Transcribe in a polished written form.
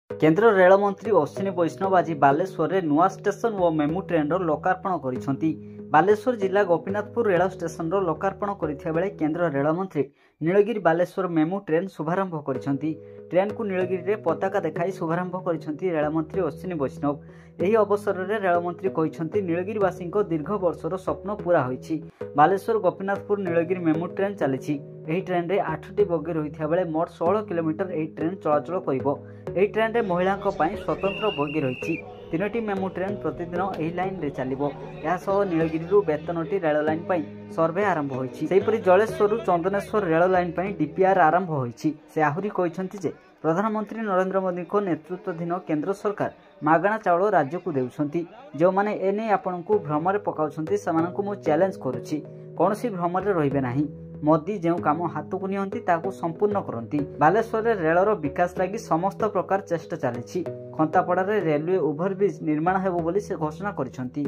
केंद्र रेल मंत्री अश्विनी वैष्णव आज बालेश्वर में नुआ स्टेशन और मेमू ट्रेन लोकार्पण करिसेंती। बालेश्वर जिला गोपीनाथपुर रेल स्टेशन लोकार्पण करथिया बेले केंद्र रेल मंत्री नीलगिरी बालेश्वर मेमू ट्रेन शुभारंभ करिसेंती। ट्रेन को नीलगिरी रे पताका देखाई शुभारंभ करिसेंती रेल मंत्री अश्विनी वैष्णव। एही अवसर में रेल मंत्री कहिसेंती नीलगिरीवासी दीर्घ वर्षर स्वप्न पूरा होईछि। बालेश्वर गोपीनाथपुर नीलगिरी मेमू ट्रेन चली। एही ट्रेन रे 8टी बगी रहिथिया बेले मोट 16 किलोमीटर एही ट्रेन चलाचल करिवो। एही ट्रेन रे महिलांक पई स्वतंत्र बगी रहिछि। 3टी मेमू ट्रेन प्रतिदिन एही लाइन रे चलिवो। या सह नीलगिरी बेतनटी रेल लाइन पई सर्वे आरंभ होईछि। सेहिपरि जलेश्वर चंदनेश्वर रेल लाइन पई डीपीआर आरंभ होईछि। से आहुरी कहिसेंती जे प्रधानमंत्री नरेंद्र मोदी को नेतृत्वाधीन केंद्र सरकार मागणा चाउल राज्य को देउछंती। जो माने एने आपण को भ्रम रे पकाउछंती सेमानकु मु चैलेंज करूछि। कोनोसी भ्रम रे रहिबे नाही। मोदी जो काम हाथ को नियंती ताकू संपूर्ण करती। बालेश्वर रेलर विकास लगी समस्त प्रकार चेष्टा चली। खंतापड़ा रेलवे ओभरब्रिज निर्माण हेबो बोली से घोषणा करिसेंती।